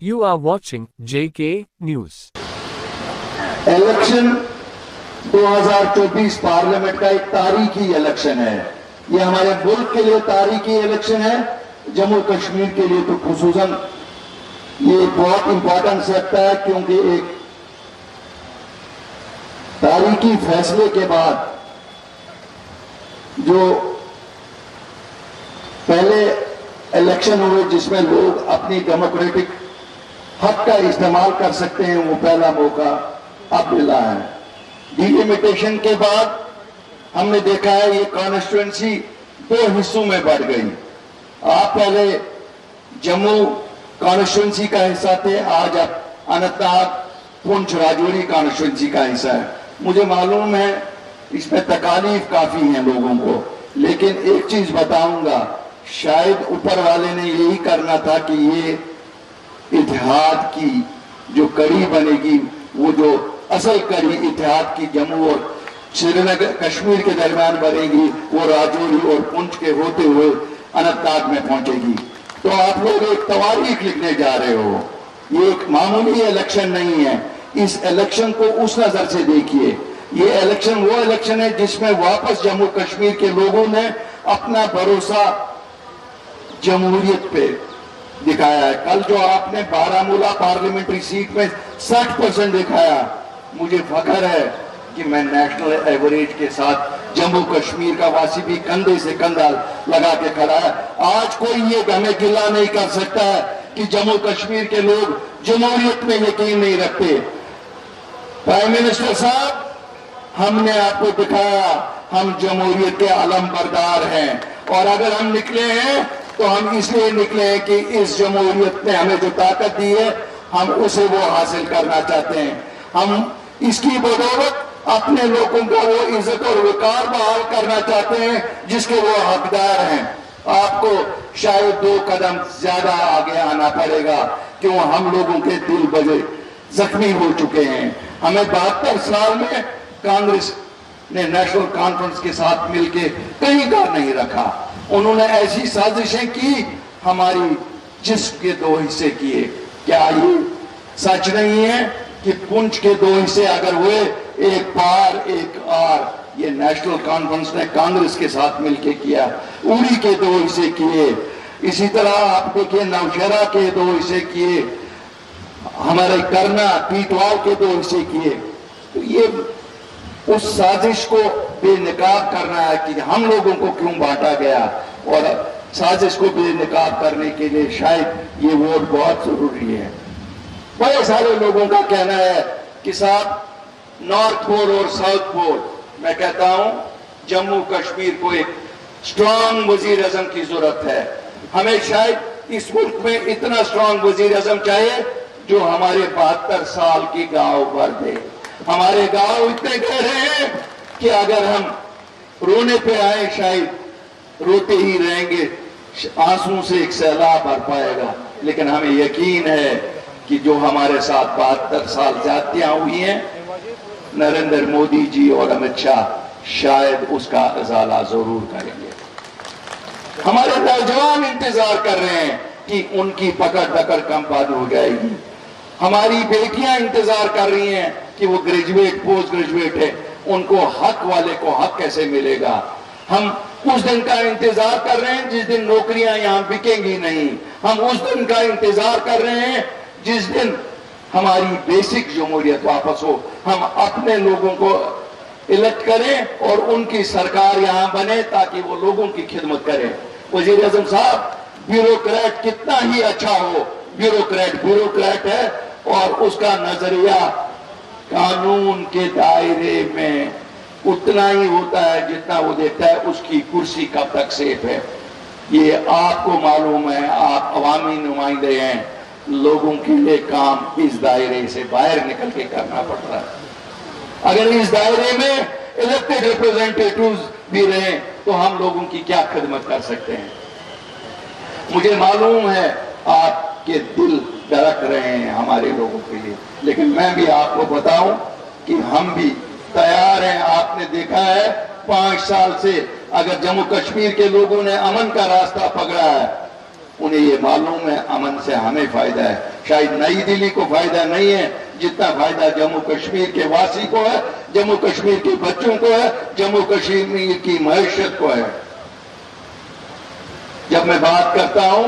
You are watching JK News. Election 2024 parliament का एक तारीखी इलेक्शन है। ये हमारे मुल्क के लिए तारीखी इलेक्शन है, जम्मू कश्मीर के लिए तो खुसूसन ये बहुत इंपॉर्टेंस रखता है, क्योंकि एक तारीखी फैसले के बाद जो पहले इलेक्शन हुए जिसमें लोग अपनी डेमोक्रेटिक हक का इस्तेमाल कर सकते हैं, वो पहला मौका अब मिला है। डिलिमिटेशन के बाद हमने देखा है ये कॉन्स्टिट्यूएंसी 2 हिस्सों में बढ़ गई। आप पहले जम्मू कॉन्स्टिट्यूएंसी का हिस्सा थे, आज आप अनंतनाग पुंछ राजौरी कॉन्स्टिट्यूएंसी का हिस्सा है। मुझे मालूम है इसमें तकालीफ काफी है लोगों को, लेकिन एक चीज बताऊंगा, शायद ऊपर वाले ने यही करना था कि ये इत्तेहाद की जो कड़ी बनेगी, वो जो असल कड़ी इत्तेहाद की जम्मू और श्रीनगर कश्मीर के दरमियान बनेगी, वो राजौरी और पुंछ के होते हुए अनंतनाग में पहुंचेगी। तो आप लोग एक तवारीख लिखने जा रहे हो, ये एक मामूली इलेक्शन नहीं है। इस इलेक्शन को उस नजर से देखिए, ये इलेक्शन वो इलेक्शन है जिसमें वापस जम्मू कश्मीर के लोगों ने अपना भरोसा जमहूरियत पे दिखाया है। कल जो आपने बारामूला पार्लियामेंट्री सीट में 60% दिखाया, मुझे फख्र है कि मैं नेशनल एवरेज के साथ जम्मू कश्मीर का वासी भी कंधे से कंधा लगा के खड़ा है। आज कोई ये हमें गिला नहीं कर सकता है कि जम्मू कश्मीर के लोग जमहूरियत में यकीन नहीं रखते। प्राइम मिनिस्टर साहब, हमने आपको दिखाया हम जमहूरियत के अलम बरदार हैं, और अगर हम निकले हैं तो हम इसलिए निकले हैं कि इस जमहूरियत ने हमें जो ताकत दी है, हम उसे वो हासिल करना चाहते हैं। हम इसकी बदौलत अपने लोगों का वो इज्जत और वकार बहाल करना चाहते हैं जिसके वो हकदार हैं। आपको शायद 2 कदम ज्यादा आगे आना पड़ेगा, क्यों हम लोगों के दिल बजे जख्मी हो चुके हैं। हमें 72 साल में कांग्रेस ने नेशनल कॉन्फ्रेंस के साथ मिलकर कहीं का नहीं रखा। उन्होंने ऐसी साजिशें की, हमारी जिस्म के 2 हिस्से किए। क्या ये सच नहीं है कि पुंछ के 2 हिस्से अगर हुए, एक पार एक आर, ये नेशनल कॉन्फ्रेंस ने कांग्रेस के साथ मिलकर किया। उड़ी के 2 हिस्से किए, इसी तरह आप देखिए नौशहरा के 2 हिस्से किए, हमारे करना पीटवाल के 2 हिस्से किए। तो ये उस साजिश को बेनकाब करना है कि हम लोगों को क्यों बांटा गया, और साजिश को बेनकाब करने के लिए शायद ये वोट बहुत जरूरी है। बड़े सारे लोगों का कहना है कि साहब नॉर्थ पोल और साउथ पोल, मैं कहता हूं जम्मू कश्मीर को एक स्ट्रांग वजीर आजम की जरूरत है। हमें शायद इस मुल्क में इतना स्ट्रांग वजीर आजम चाहिए जो हमारे 72 साल की गांव भर दे। हमारे गांव इतने गहरे हैं कि अगर हम रोने पे आए शायद रोते ही रहेंगे, आंसू से एक सैलाब भर पाएगा। लेकिन हमें यकीन है कि जो हमारे साथ 72 साल ज्यादतियां हुई हैं, नरेंद्र मोदी जी और अमित शाह शायद उसका इजाला जरूर करेंगे। हमारे नौजवान इंतजार कर रहे हैं कि उनकी पकड़ दकड़ कम बंद हो जाएगी। हमारी बेटियां इंतजार कर रही हैं कि वो ग्रेजुएट पोस्ट ग्रेजुएट है, उनको हक वाले को हक कैसे मिलेगा। हम उस दिन का इंतजार कर रहे हैं जिस दिन नौकरियां यहां बिकेंगी नहीं। हम उस दिन का इंतजार कर रहे हैं जिस दिन हमारी बेसिक जमहूरियत वापस हो, हम अपने लोगों को इलेक्ट करें और उनकी सरकार यहां बने ताकि वो लोगों की खिदमत करें। वजीर आजम साहब, ब्यूरोक्रेट कितना ही अच्छा हो, ब्यूरोक्रेट है, और उसका नजरिया कानून के दायरे में उतना ही होता है जितना वो देखता है उसकी कुर्सी कब तक सेफ है। ये आपको मालूम है, आप अवामी नुमाइंदे हैं, लोगों के लिए काम इस दायरे से बाहर निकल के करना पड़ रहा है। अगर इस दायरे में इलेक्टेड रिप्रेजेंटेटिव्स भी रहे तो हम लोगों की क्या खिदमत कर सकते हैं। मुझे मालूम है आपके दिल धड़क रहे हैं हमारे लोगों के लिए, लेकिन मैं भी आपको बताऊं कि हम भी तैयार हैं। आपने देखा है 5 साल से अगर जम्मू कश्मीर के लोगों ने अमन का रास्ता पकड़ा है, उन्हें ये मालूम है अमन से हमें फायदा है। शायद नई दिल्ली को फायदा नहीं है जितना फायदा जम्मू कश्मीर के वासी को है, जम्मू कश्मीर के बच्चों को है, जम्मू कश्मीर की मैशत को है। जब मैं बात करता हूं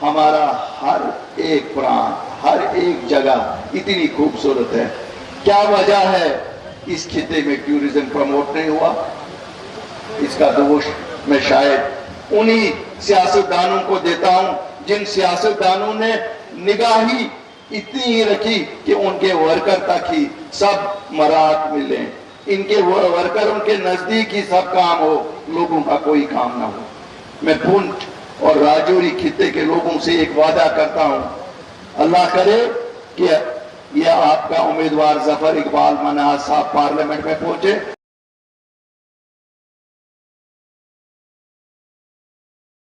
हमारा हर एक प्रांत, हर एक जगह इतनी खूबसूरत है, क्या वजह है इस खिते में टूरिज्म प्रमोट नहीं हुआ? इसका दोष मैं शायद उन्हीं सियासतदानों को देता हूं जिन सियासतदानों ने निगाही इतनी ही रखी कि उनके वर्कर तक ही सब मराहत मिले, इनके वर्करों के नजदीक ही सब काम हो, लोगों का कोई काम ना हो। मैं पुंछ और राजौरी खिते के लोगों से एक वादा करता हूं, अल्लाह करे कि यह आपका उम्मीदवार जफर इकबाल मनाज साहब पार्लियामेंट में पहुंचे।